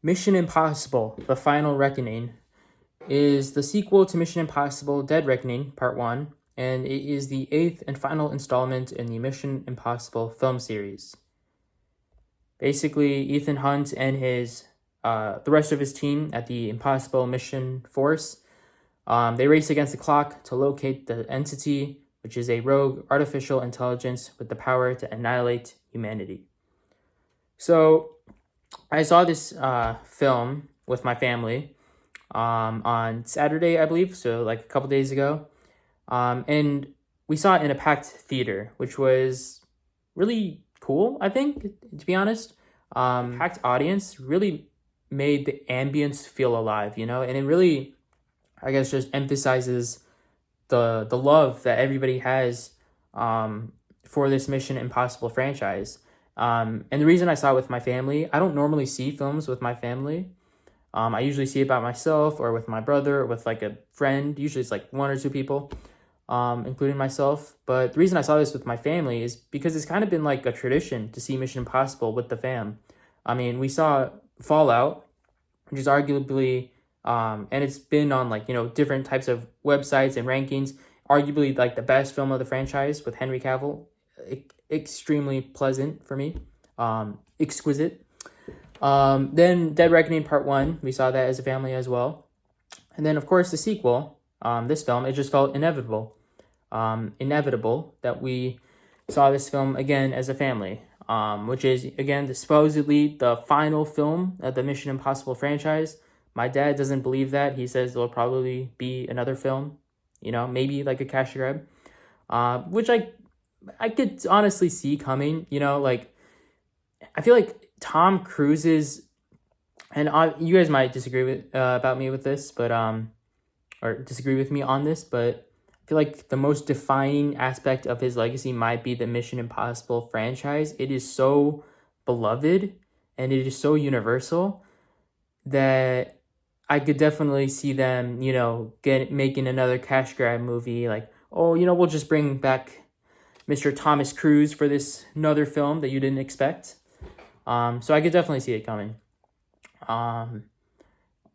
Mission Impossible: The Final Reckoning is the sequel to Mission Impossible: Dead Reckoning Part 1, and it is the eighth and final installment in the Mission Impossible film series. Basically, Ethan Hunt and the rest of his team at the Impossible Mission Force, they race against the clock to locate the entity, which is a rogue artificial intelligence with the power to annihilate humanity. So, I saw this film with my family on Saturday, I believe, so like a couple days ago. And we saw it in a packed theater, which was really cool, I think, to be honest. Packed audience really made the ambience feel alive, and it really, I guess, just emphasizes the love that everybody has for this Mission Impossible franchise. And the reason I saw it with my family, I don't normally see films with my family. I usually see it by myself or with my brother or with like a friend. Usually it's like one or two people, including myself. But the reason I saw this with my family is because it's kind of been like a tradition to see Mission Impossible with the fam. I mean, we saw Fallout, which is arguably, and it's been on like, different types of websites and rankings, arguably like the best film of the franchise with Henry Cavill. Extremely pleasant for me. Exquisite. Then Dead Reckoning Part 1, we saw that as a family as well. And then, of course, the sequel, this film, it just felt inevitable that we saw this film again as a family, which is, again, supposedly the final film of the Mission Impossible franchise. My dad doesn't believe that. He says there'll probably be another film, maybe like a cash grab, which I could honestly see coming, like, I feel like Tom Cruise's, and you guys might disagree with about me with this, but or disagree with me on this, but I feel like the most defining aspect of his legacy might be the Mission Impossible franchise. It is so beloved and it is so universal that I could definitely see them, making another cash grab movie. Like, oh, we'll just bring back Mr. Thomas Cruise for this another film that you didn't expect. So I could definitely see it coming.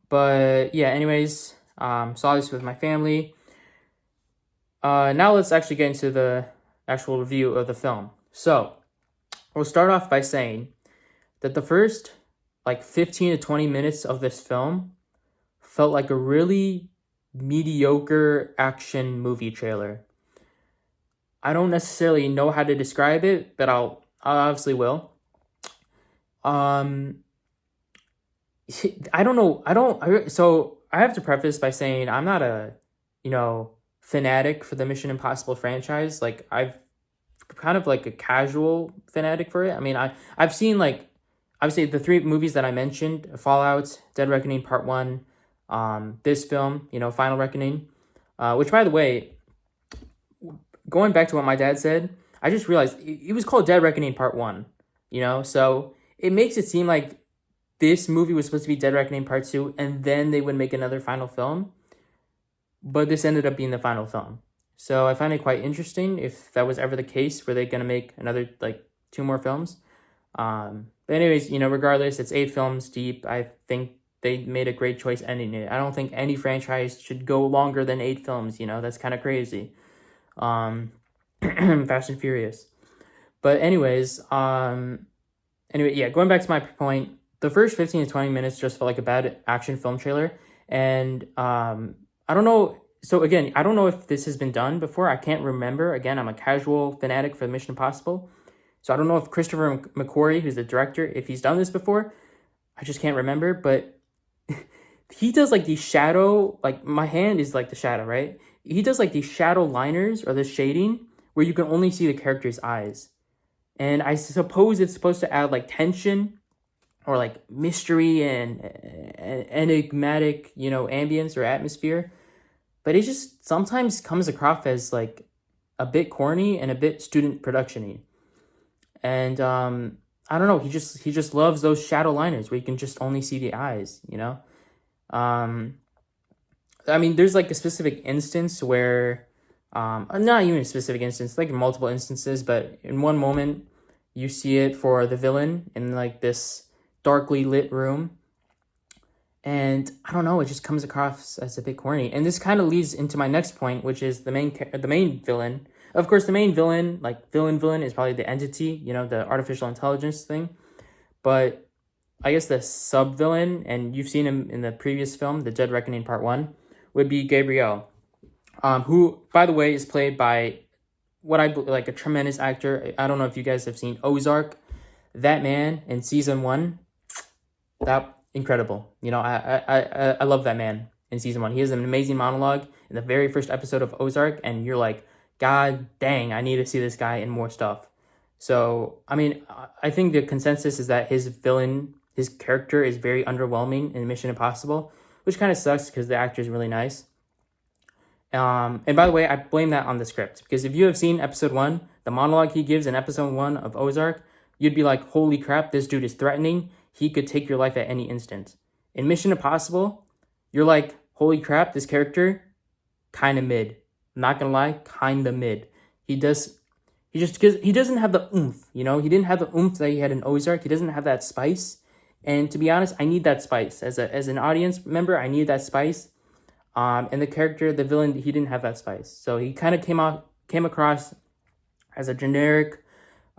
But yeah, anyways, saw this with my family. Now let's actually get into the actual review of the film. So we'll start off by saying that the first like 15 to 20 minutes of this film felt like a really mediocre action movie trailer. I don't necessarily know how to describe it, but I obviously will. I don't know. So I have to preface by saying I'm not a, fanatic for the Mission Impossible franchise. Like, I've kind of like a casual fanatic for it. I mean, I've seen like, obviously the three movies that I mentioned: Fallout, Dead Reckoning Part 1, this film, Final Reckoning, which, by the way, going back to what my dad said, I just realized it was called Dead Reckoning Part 1, so it makes it seem like this movie was supposed to be Dead Reckoning Part 2, and then they would make another final film, but this ended up being the final film. So I find it quite interesting if that was ever the case. Were they going to make another, like, 2 more films? But anyways, regardless, it's 8 films deep. I think they made a great choice ending it. I don't think any franchise should go longer than 8 films, that's kind of crazy. Fast and Furious. But anyways, yeah, going back to my point, the first 15 to 20 minutes just felt like a bad action film trailer. And I don't know. So again, I don't know if this has been done before. I can't remember. Again, I'm a casual fanatic for Mission Impossible. So I don't know if Christopher McQuarrie, who's the director, if he's done this before. I just can't remember. But he does like these shadow, like my hand is like the shadow, right? He does like these shadow liners or the shading where you can only see the character's eyes. And I suppose it's supposed to add like tension or like mystery and enigmatic, ambience or atmosphere. But it just sometimes comes across as like a bit corny and a bit student production-y. And I don't know, he just loves those shadow liners where you can just only see the eyes, I mean, there's like a specific instance where, not even a specific instance, like multiple instances, but in one moment you see it for the villain in like this darkly lit room, And I don't know, it just comes across as a bit corny. And this kind of leads into my next point, which is the main villain. Of course, the main villain, like villain, is probably the entity, the artificial intelligence thing. But I guess the sub villain, and you've seen him in the previous film, The Dead Reckoning Part 1, would be Gabriel, who, by the way, is played by what I like a tremendous actor. I don't know if you guys have seen Ozark. That man in season 1, that incredible. I love that man in season 1. He has an amazing monologue in the very first episode of Ozark, and you're like, God dang, I need to see this guy in more stuff. So, I mean, I think the consensus is that his character is very underwhelming in Mission Impossible, which kind of sucks because the actor is really nice. And by the way, I blame that on the script, because if you have seen episode 1, the monologue he gives in episode 1 of Ozark, you'd be like, holy crap, this dude is threatening. He could take your life at any instant. In Mission Impossible, you're like, holy crap, this character, kind of mid. Not gonna lie, kind of mid. He doesn't have the oomph, He didn't have the oomph that he had in Ozark. He doesn't have that spice. And to be honest, I need that spice. As an audience member, I need that spice. And the character, the villain, he didn't have that spice. So he kind of came across as a generic,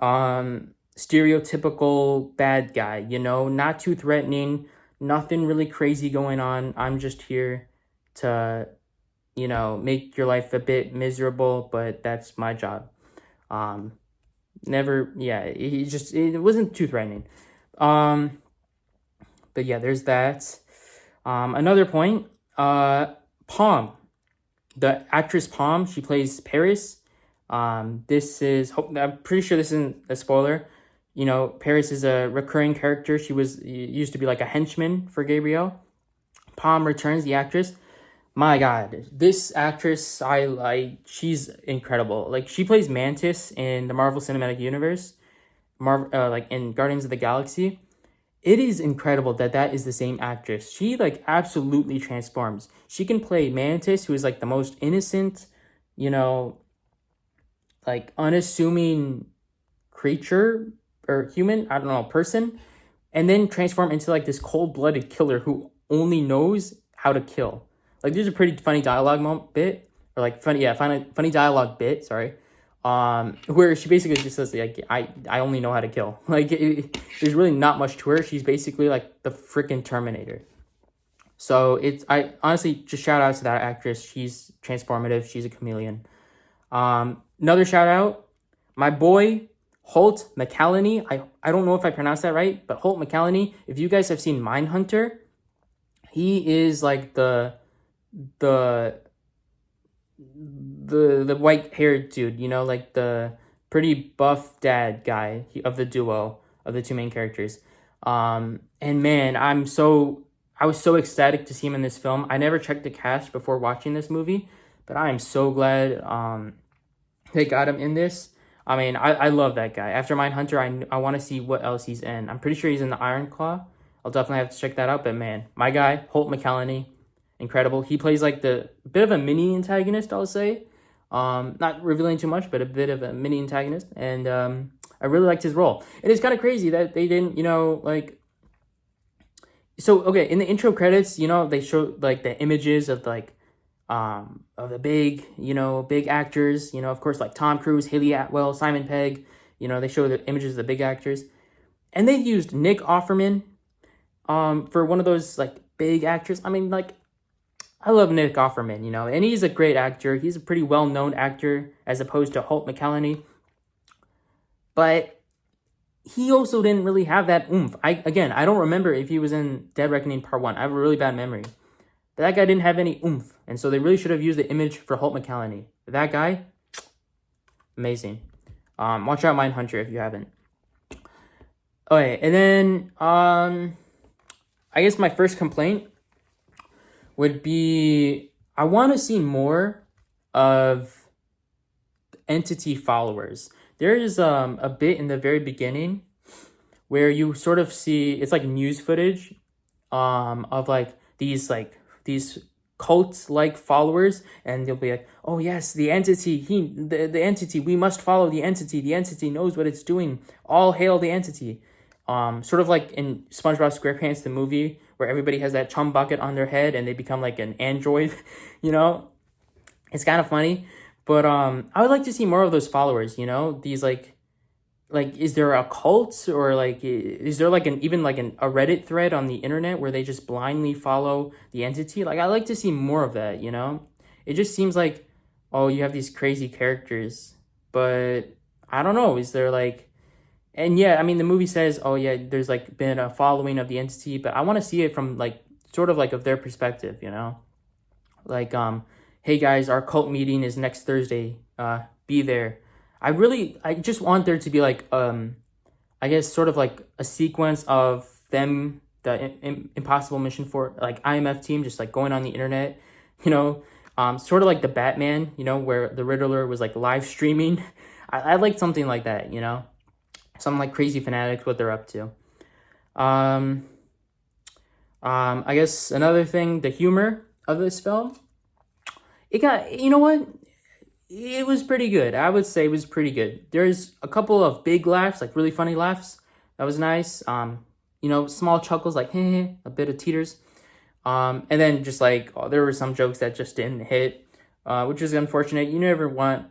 stereotypical bad guy, not too threatening, nothing really crazy going on. I'm just here to, make your life a bit miserable, but that's my job. It wasn't too threatening. But yeah, there's that. Another point, Palm, the actress Palm, she plays Paris. I'm pretty sure this isn't a spoiler. Paris is a recurring character. She used to be like a henchman for Gabriel. Palm returns, the actress. My God, this actress, she's incredible. Like, she plays Mantis in the Marvel Cinematic Universe, like in Guardians of the Galaxy. It is incredible that is the same actress. She like absolutely transforms. She can play Mantis, who is like the most innocent, like unassuming creature or human, I don't know, person, and then transform into like this cold-blooded killer who only knows how to kill. Like, there's a pretty funny dialogue bit, or like funny dialogue bit, sorry, where she basically just says like, I only know how to kill. Like, there's really not much to her. She's basically like the freaking Terminator. So I honestly just shout out to that actress. She's transformative. She's a chameleon. Another shout out, my boy Holt McCallany. I don't know if I pronounced that right, but Holt McCallany. If you guys have seen Mindhunter, he is like the white-haired dude, like the pretty buff dad guy of the duo of the two main characters. And man, I was so ecstatic to see him in this film. I never checked the cast before watching this movie, but I am so glad they got him in this. I mean, I love that guy. After Mindhunter, I want to see what else he's in. I'm pretty sure he's in the Iron Claw. I'll definitely have to check that out. But man, my guy, Holt McCallany, incredible. He plays like the bit of a mini antagonist, I'll say. Not revealing too much, but a bit of a mini antagonist. And I really liked his role. And it's kind of crazy that they didn't, So, okay, in the intro credits, they show like the images of like of the big actors, of course, like Tom Cruise, Haley Atwell, Simon Pegg, they show the images of the big actors. And they used Nick Offerman for one of those like big actors. I mean, like, I love Nick Offerman, and he's a great actor. He's a pretty well-known actor as opposed to Holt McCallany. But he also didn't really have that oomph. I don't remember if he was in Dead Reckoning Part 1. I have a really bad memory. But that guy didn't have any oomph. And so they really should have used the image for Holt McCallany. That guy, amazing. Watch out Mindhunter if you haven't. Okay, and then I guess my first complaint would be, I want to see more of entity followers. There is a bit in the very beginning where you sort of see, it's like news footage of like these cult-like followers, and they'll be like, oh yes, the entity, the entity, we must follow the entity knows what it's doing, all hail the entity. Sort of like in SpongeBob SquarePants, the movie, where everybody has that chum bucket on their head and they become like an android, you know? It's kind of funny. But I would like to see more of those followers, you know? These like is there a cult, or like is there like a Reddit thread on the internet where they just blindly follow the entity? Like, I like to see more of that, you know? It just seems like, oh, you have these crazy characters, but I don't know, is there like, and yeah, I mean, the movie says, oh yeah, there's like been a following of the entity, but I want to see it from like sort of like of their perspective, you know? Like, hey guys, our cult meeting is next Thursday, be there. I just want there to be like, I guess sort of like a sequence of them, the impossible mission for like IMF team, just like going on the internet, you know, sort of like the Batman, you know, where the Riddler was like live streaming. I like something like that, you know, some like crazy fanatics, what they're up to. I guess another thing, the humor of this film, it got, you know what? It was pretty good. I would say it was pretty good. There's a couple of big laughs, like really funny laughs. That was nice. You know, small chuckles, like hey, a bit of teeters. And then just like, oh, there were some jokes that just didn't hit, which is unfortunate. You never want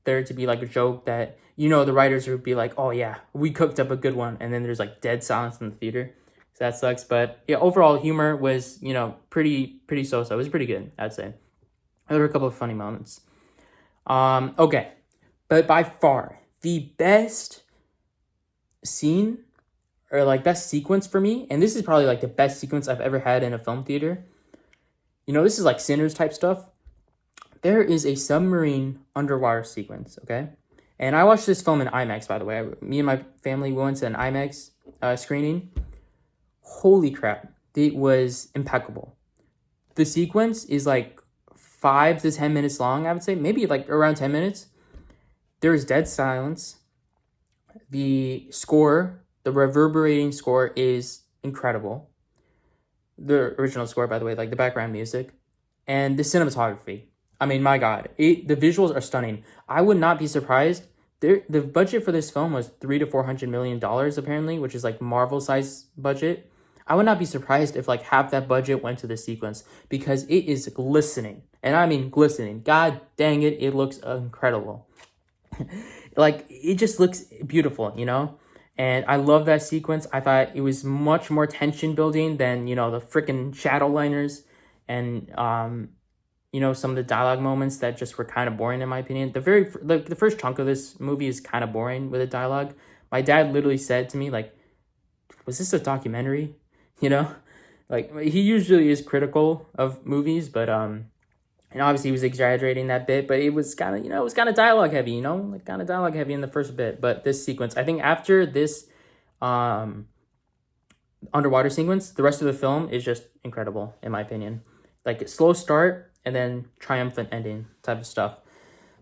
there to be like a joke that, you know, the writers would be like, oh yeah, we cooked up a good one, and then there's like dead silence in the theater. So that sucks. But yeah, overall humor was, you know, pretty so-so. It was pretty good, I'd say. There were a couple of funny moments. Okay, but by far the best scene, or like best sequence for me, and this is probably like the best sequence I've ever had in a film theater. You know, this is like Sinners type stuff. There is a submarine underwater sequence, okay? And I watched this film in IMAX, by the way. Me and my family went to an IMAX screening. Holy crap, it was impeccable. The sequence is like 5 to 10 minutes long, I would say, maybe like around 10 minutes. There is dead silence. The score, the reverberating score, is incredible. The original score, by the way, like the background music, and the cinematography. I mean, my God, the visuals are stunning. I would not be surprised. The budget for this film was $300 to $400 million apparently, which is like Marvel size budget. I would not be surprised if like half that budget went to the sequence, because it is glistening. And I mean glistening. God dang it, it looks incredible. Like, it just looks beautiful, you know? And I love that sequence. I thought it was much more tension building than, you know, the freaking Shadowliners and, you know, some of the dialogue moments that just were kind of boring in my opinion. The first chunk of this movie is kind of boring with the dialogue. My dad literally said to me, like, was this a documentary? You know, like, he usually is critical of movies, but and obviously he was exaggerating that bit, but it was kind of, you know, it was kind of dialogue heavy, you know, like kind of dialogue heavy in the first bit. But this sequence, I think after this underwater sequence, the rest of the film is just incredible in my opinion. Like a slow start and then triumphant ending type of stuff.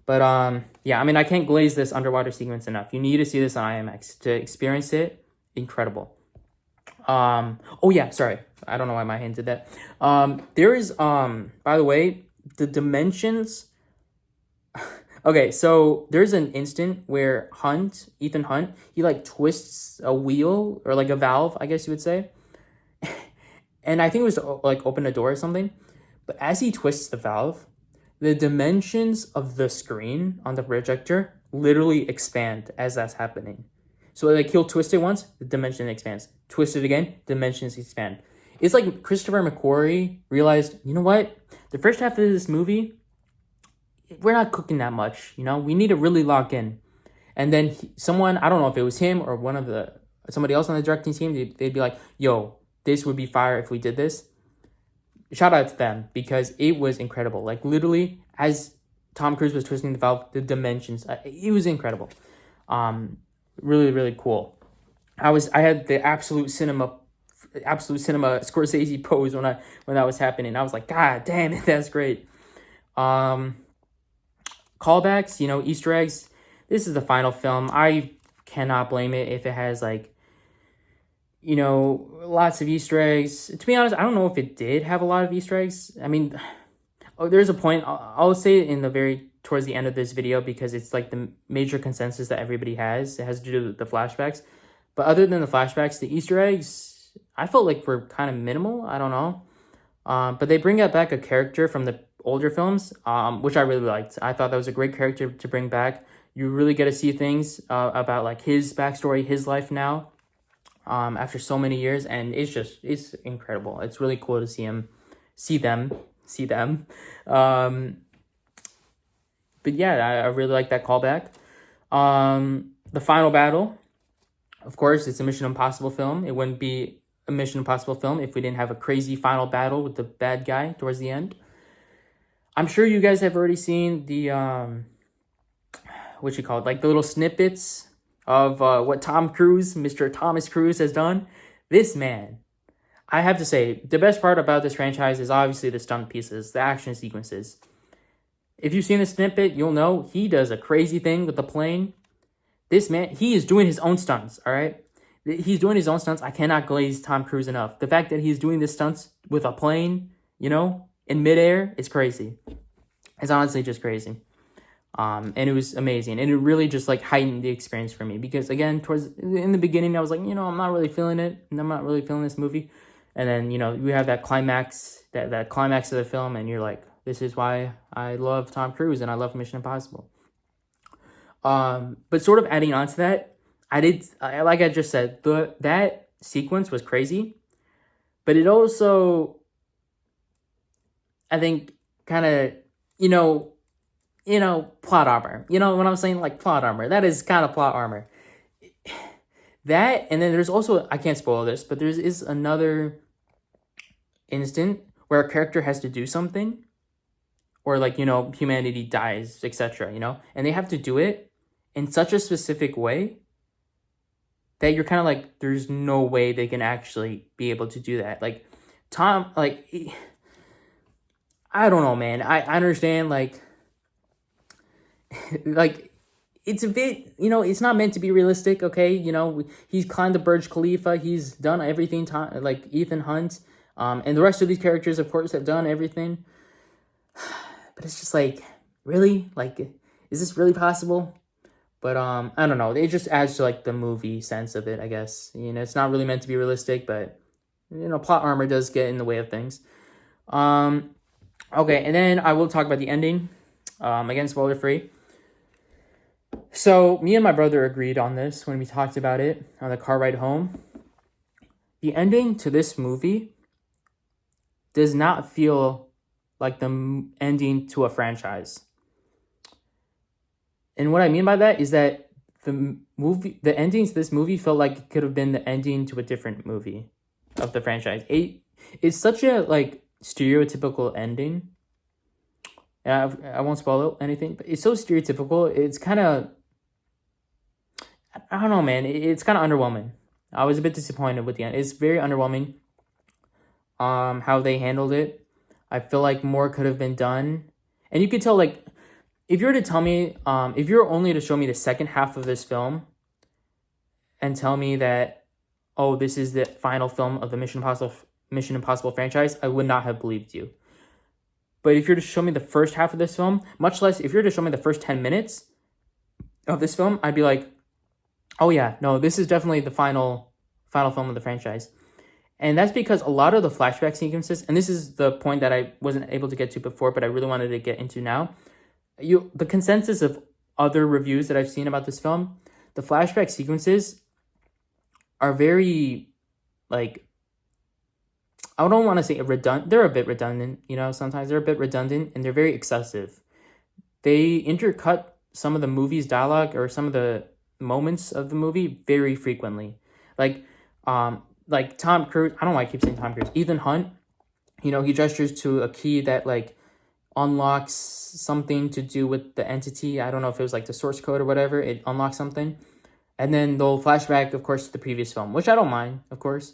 But yeah, I mean, I can't glaze this underwater sequence enough. You need to see this on IMAX to experience it. Incredible. Oh yeah, sorry. I don't know why my hand did that. There is, by the way, the dimensions. Okay, so there's an instant where Ethan Hunt, he like twists a wheel or like a valve, I guess you would say. And I think it was to like open a door or something. But as he twists the valve, the dimensions of the screen on the projector literally expand as that's happening. So like he'll twist it once, the dimension expands. Twist it again, dimensions expand. It's like Christopher McQuarrie realized, you know what? The first half of this movie, we're not cooking that much, you know? We need to really lock in. And then someone, I don't know if it was him or somebody else on the directing team, they'd be like, yo, this would be fire if we did this. Shout out to them, because it was incredible. Like literally, as Tom Cruise was twisting the valve, the dimensions, it was incredible. Really, really cool. I had the absolute cinema Scorsese pose when that was happening. I was like, God damn it, that's great. Callbacks, you know, Easter eggs. This is the final film. I cannot blame it if it has like, you know, lots of Easter eggs. To be honest, I don't know if it did have a lot of Easter eggs. I mean, there's a point. I'll say it towards the end of this video, because it's like the major consensus that everybody has. It has to do with the flashbacks. But other than the flashbacks, the Easter eggs, I felt like were kind of minimal. I don't know. But they bring back a character from the older films, which I really liked. I thought that was a great character to bring back. You really get to see things about like his backstory, his life now, after so many years, and it's incredible. It's really cool to see them. But yeah, I really like that callback. The final battle, of course, it's a Mission Impossible film. It wouldn't be a Mission Impossible film if we didn't have a crazy final battle with the bad guy towards the end. I'm sure you guys have already seen the what you call it, like the little snippets of what Tom Cruise, Mr. Thomas Cruise, has done. This man, I have to say, the best part about this franchise is obviously the stunt pieces, the action sequences. If you've seen the snippet, you'll know he does a crazy thing with the plane. This man, he is doing his own stunts, all right? He's doing his own stunts. I cannot glaze Tom Cruise enough. The fact that he's doing this stunts with a plane, in midair, is crazy. It's honestly just crazy. And it was amazing. And it really just like heightened the experience for me. Because again, in the beginning, I was like, I'm not really feeling it. I'm not really feeling this movie. And then, we have that climax, that climax of the film. And you're like, this is why I love Tom Cruise and I love Mission Impossible. But sort of adding on to that, like I just said, that sequence was crazy, but it also, I think, kind of, plot armor. You know what I'm saying? Like plot armor. That is kind of plot armor. That, and then there's also, I can't spoil this, but there is another instant where a character has to do something, or like, humanity dies, etc., and they have to do it in such a specific way that you're kind of like, there's no way they can actually be able to do that. Like, Tom, like, I don't know, man. I understand, like, it's a bit, it's not meant to be realistic, okay? He's climbed the Burj Khalifa. He's done everything, like Ethan Hunt. And the rest of these characters, of course, have done everything. But it's just like, really? Like, is this really possible? But I don't know. It just adds to like the movie sense of it, I guess. It's not really meant to be realistic, but plot armor does get in the way of things. Okay, and then I will talk about the ending. Again, spoiler free. So me and my brother agreed on this when we talked about it on the car ride home. The ending to this movie does not feel like the ending to a franchise. And what I mean by that is that the ending to this movie felt like it could have been the ending to a different movie of the franchise. It's such a like stereotypical ending. I won't spoil anything, but it's so stereotypical. It's kind of, I don't know, man. It's kind of underwhelming. I was a bit disappointed with the end. It's very underwhelming. How they handled it. I feel like more could have been done. And you could tell, like, if you were to tell me, if you were only to show me the second half of this film and tell me that, oh, this is the final film of the Mission Impossible franchise, I would not have believed you. But if you're to show me the first half of this film, much less if you're to show me the first 10 minutes of this film, I'd be like, oh yeah, no, this is definitely the final film of the franchise. And that's because a lot of the flashback sequences, and this is the point that I wasn't able to get to before, but I really wanted to get into now. The consensus of other reviews that I've seen about this film, the flashback sequences are very, like, I don't want to say redundant. They're a bit redundant, sometimes they're a bit redundant and they're very excessive. They intercut some of the movie's dialogue or some of the moments of the movie very frequently. Like Tom Cruise, I don't know why I keep saying Tom Cruise, Ethan Hunt, he gestures to a key that like unlocks something to do with the entity. I don't know if it was like the source code or whatever. It unlocks something. And then they'll flashback, of course, to the previous film, which I don't mind, of course.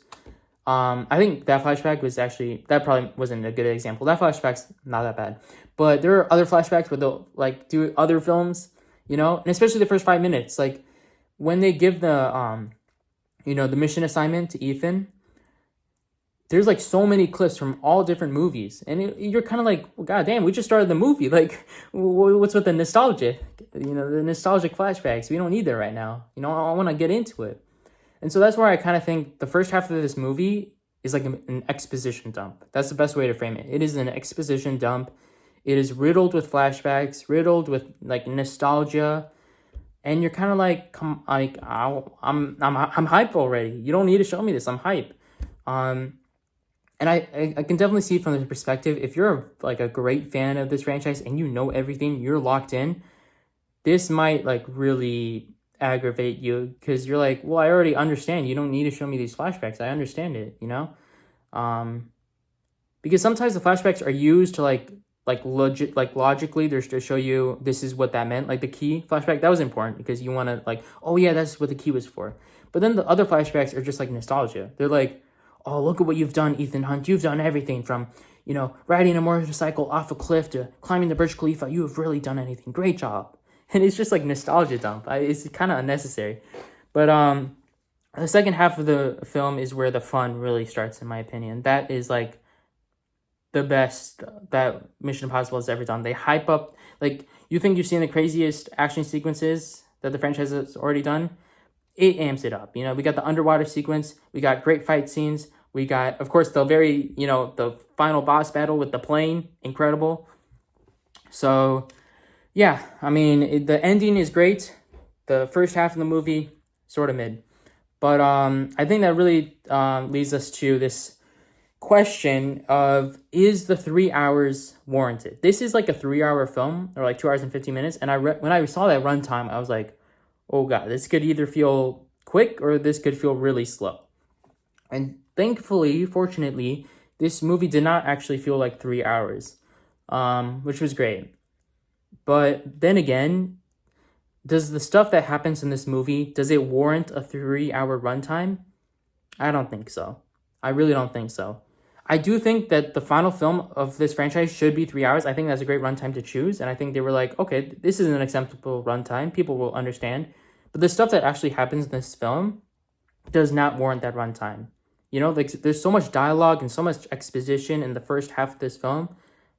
I think that flashback was actually, that probably wasn't a good example. That flashback's not that bad. But there are other flashbacks where they'll like do other films, and especially the first 5 minutes. Like when they give the, the mission assignment to Ethan, there's like so many clips from all different movies. And you're kind of like, well, God damn, we just started the movie. Like, what's with the nostalgia? The nostalgic flashbacks. We don't need that right now. I want to get into it. And so that's where I kind of think the first half of this movie is like an exposition dump. That's the best way to frame it. It is an exposition dump. It is riddled with flashbacks, riddled with like nostalgia, and you're kind of like, come, like I'm hype already. You don't need to show me this. I'm hype. And I can definitely see from the perspective, if you're like a great fan of this franchise and you know everything, you're locked in, this might like really aggravate you because you're like, well, I already understand. You don't need to show me these flashbacks. I understand it, you know? Because sometimes the flashbacks are used to logically, there's to show you this is what that meant. Like the key flashback, that was important because you want to like, oh yeah, that's what the key was for. But then the other flashbacks are just like nostalgia. They're like, oh, look at what you've done, Ethan Hunt. You've done everything from, you know, riding a motorcycle off a cliff to climbing the Burj Khalifa. You have really done anything. Great job. And it's just like nostalgia dump. It's kind of unnecessary. But the second half of the film is where the fun really starts, in my opinion. That is like the best that Mission Impossible has ever done. They hype up, like, you think you've seen the craziest action sequences that the franchise has already done? It amps it up. You know, we got the underwater sequence. We got great fight scenes. We got, of course, the very, you know, the final boss battle with the plane. Incredible. So, yeah, I mean, the ending is great. The first half of the movie, sort of mid. But I think that really leads us to this question of, is the 3 hours warranted? This is like a 3-hour film, or like 2 hours and 15 minutes. And when I saw that runtime, I was like, oh God, this could either feel quick or this could feel really slow. And thankfully, fortunately, this movie did not actually feel like 3 hours, which was great. But then again, does the stuff that happens in this movie, does it warrant a 3-hour runtime? I don't think so. I really don't think so. I do think that the final film of this franchise should be 3 hours. I think that's a great runtime to choose. And I think they were like, okay, this is an acceptable runtime. People will understand. But the stuff that actually happens in this film does not warrant that runtime. You know, like, there's so much dialogue and so much exposition in the first half of this film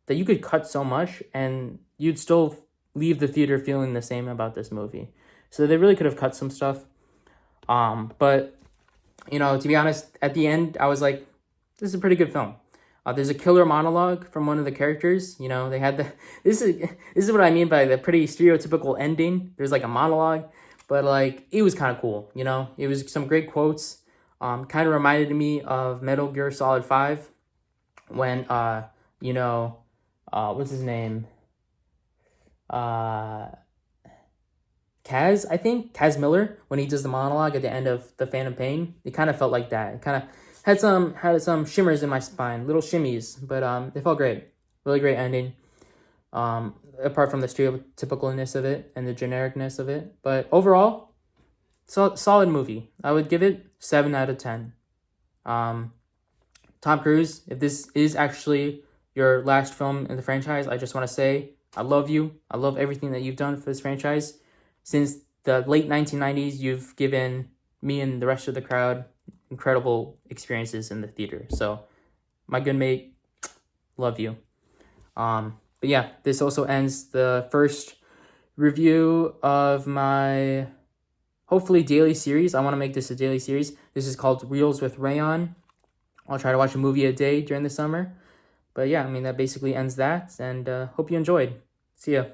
that you could cut so much and you'd still leave the theater feeling the same about this movie. So they really could have cut some stuff. But, you know, to be honest, at the end, I was like, this is a pretty good film. There's a killer monologue from one of the characters. You know, they had this is what I mean by the pretty stereotypical ending. There's like a monologue, but like, it was kind of cool. You know, it was some great quotes. Kind of reminded me of Metal Gear Solid 5 when, you know, what's his name? Kaz, I think, Kaz Miller, when he does the monologue at the end of The Phantom Pain. It kind of felt like that. It kind of had some shimmers in my spine, little shimmies, but it felt great. Really great ending. Apart from the stereotypicalness of it and the genericness of it, but overall, solid movie. I would give it 7 out of 10. Tom Cruise, if this is actually your last film in the franchise, I just want to say I love you. I love everything that you've done for this franchise. Since the late 1990s, you've given me and the rest of the crowd incredible experiences in the theater. So, my good mate, love you. But yeah, this also ends the first review of my hopefully daily series. I want to make this a daily series. This is called Reels with Rayaan. I'll try to watch a movie a day during the summer. But yeah, I mean, that basically ends that. And hope you enjoyed. See ya.